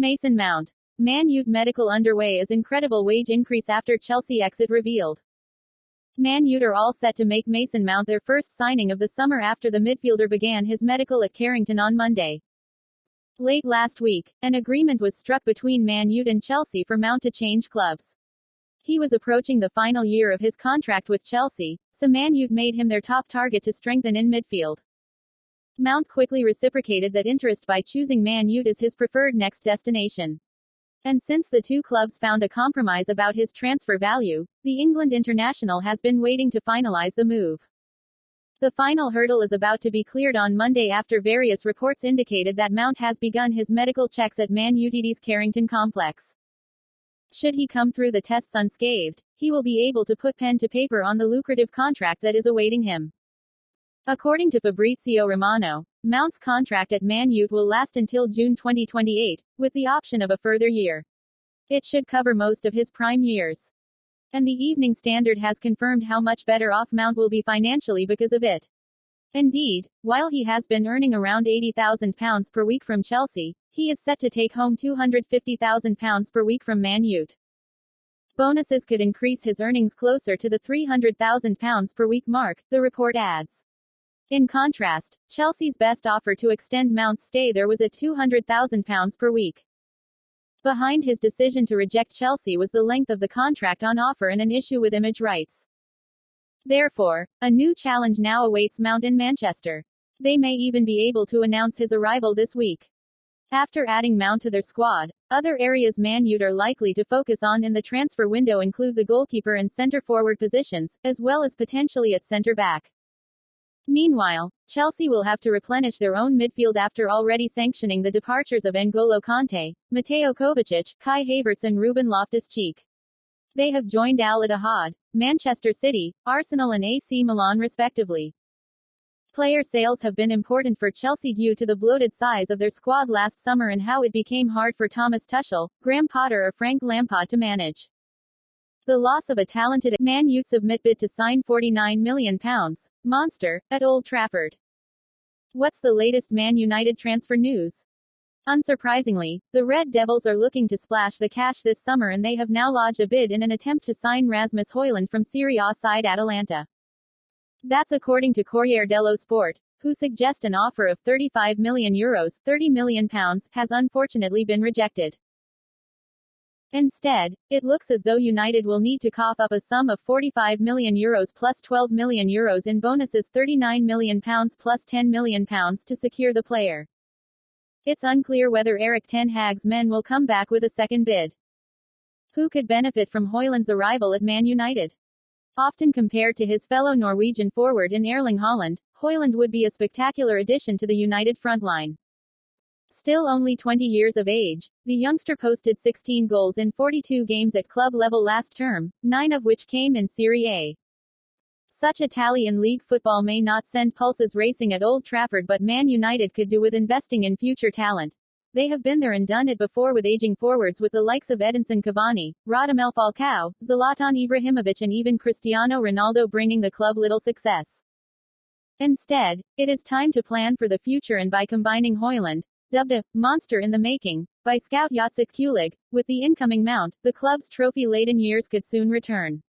Mason Mount. Man U medical underway as incredible wage increase after Chelsea exit revealed. Man U are all set to make Mason Mount their first signing of the summer after the midfielder began his medical at Carrington on Monday. Late last week, an agreement was struck between Man U and Chelsea for Mount to change clubs. He was approaching the final year of his contract with Chelsea, so Man U made him their top target to strengthen in midfield. Mount quickly reciprocated that interest by choosing Man U as his preferred next destination. And since the two clubs found a compromise about his transfer value, the England international has been waiting to finalize the move. The final hurdle is about to be cleared on Monday after various reports indicated that Mount has begun his medical checks at Man Utd's Carrington complex. Should he come through the tests unscathed, he will be able to put pen to paper on the lucrative contract that is awaiting him. According to Fabrizio Romano, Mount's contract at Man U will last until June 2028, with the option of a further year. It should cover most of his prime years. And the Evening Standard has confirmed how much better off Mount will be financially because of it. Indeed, while he has been earning around £80,000 per week from Chelsea, he is set to take home £250,000 per week from Man U. Bonuses could increase his earnings closer to the £300,000 per week mark, the report adds. In contrast, Chelsea's best offer to extend Mount's stay there was at £200,000 per week. Behind his decision to reject Chelsea was the length of the contract on offer and an issue with image rights. Therefore, a new challenge now awaits Mount in Manchester. They may even be able to announce his arrival this week. After adding Mount to their squad, other areas Man U are likely to focus on in the transfer window include the goalkeeper and centre-forward positions, as well as potentially at centre-back. Meanwhile, Chelsea will have to replenish their own midfield after already sanctioning the departures of N'Golo Kanté, Mateo Kovacic, Kai Havertz and Ruben Loftus-Cheek. They have joined Al Ittihad, Manchester City, Arsenal and AC Milan respectively. Player sales have been important for Chelsea due to the bloated size of their squad last summer and how it became hard for Thomas Tuchel, Graham Potter or Frank Lampard to manage. The loss of a talented Man U submit bid to sign £49 million, monster, at Old Trafford. What's the latest Man United transfer news? Unsurprisingly, the Red Devils are looking to splash the cash this summer and they have now lodged a bid in an attempt to sign Rasmus Højlund from Serie A side Atalanta. That's according to Corriere dello Sport, who suggest an offer of €35 million, £30 million, has unfortunately been rejected. Instead, it looks as though United will need to cough up a sum of €45 million plus €12 million in bonuses, £39 million plus £10 million to secure the player. It's unclear whether Erik ten Hag's men will come back with a second bid. Who could benefit from Højlund's arrival at Man United? Often compared to his fellow Norwegian forward in Erling Haaland, Højlund would be a spectacular addition to the United frontline. Still only 20 years of age, the youngster posted 16 goals in 42 games at club level last term, 9 of which came in Serie A. Such a tally in league football may not send pulses racing at Old Trafford, but Man United could do with investing in future talent. They have been there and done it before with aging forwards with the likes of Edinson Cavani, Radamel Falcao, Zlatan Ibrahimovic and even Cristiano Ronaldo bringing the club little success. Instead, it is time to plan for the future and by combining Højlund, dubbed a monster in the making by scout Jacek Kulig, with the incoming Mount, the club's trophy-laden years could soon return.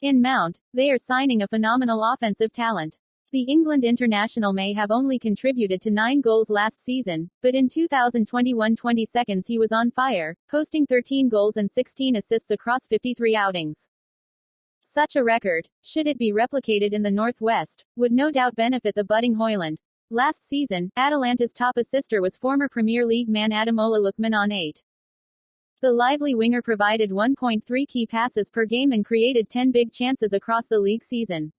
In Mount, they are signing a phenomenal offensive talent. The England international may have only contributed to 9 goals last season, but in 2021-22 he was on fire, posting 13 goals and 16 assists across 53 outings. Such a record, should it be replicated in the Northwest, would no doubt benefit the budding Højlund. Last season, Atalanta's top assister was former Premier League man Ademola Lookman on 8. The lively winger provided 1.3 key passes per game and created 10 big chances across the league season.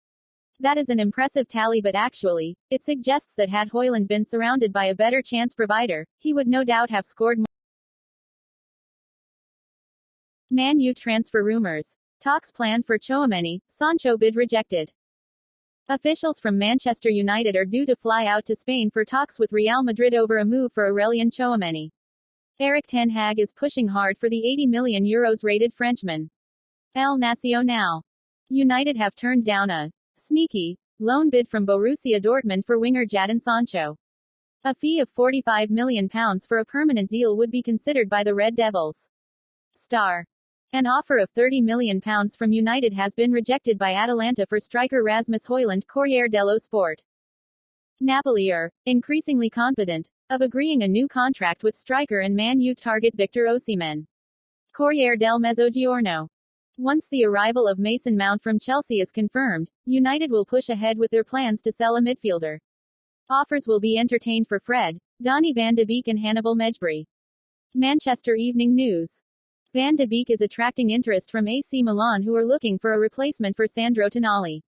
That is an impressive tally, but actually, it suggests that had Højlund been surrounded by a better chance provider, he would no doubt have scored more. Man U transfer rumors. Talks planned for Tchouaméni, Sancho bid rejected. Officials from Manchester United are due to fly out to Spain for talks with Real Madrid over a move for Aurélien Tchouaméni. Erik ten Hag is pushing hard for the €80 million rated Frenchman. El Nacional. United have turned down a sneaky loan bid from Borussia Dortmund for winger Jadon Sancho. A fee of £45 million for a permanent deal would be considered by the Red Devils. Star. An offer of £30 million from United has been rejected by Atalanta for striker Rasmus Højlund, Corriere dello Sport. Napoli are increasingly confident of agreeing a new contract with striker and Man U target Victor Osimhen. Corriere del Mezzogiorno. Once the arrival of Mason Mount from Chelsea is confirmed, United will push ahead with their plans to sell a midfielder. Offers will be entertained for Fred, Donny van de Beek and Hannibal Mejbri. Manchester Evening News. Van de Beek is attracting interest from AC Milan, who are looking for a replacement for Sandro Tonali.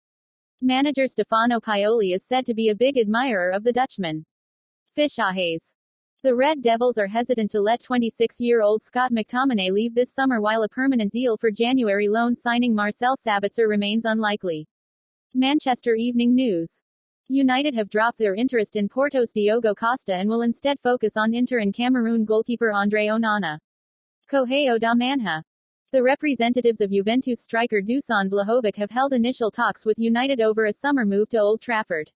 Manager Stefano Pioli is said to be a big admirer of the Dutchman. Fischajes. The Red Devils are hesitant to let 26-year-old Scott McTominay leave this summer, while a permanent deal for January loan signing Marcel Sabitzer remains unlikely. Manchester Evening News. United have dropped their interest in Porto's Diogo Costa and will instead focus on Inter and Cameroon goalkeeper Andre Onana. Correio da Manhã. The representatives of Juventus striker Dusan Vlahovic have held initial talks with United over a summer move to Old Trafford.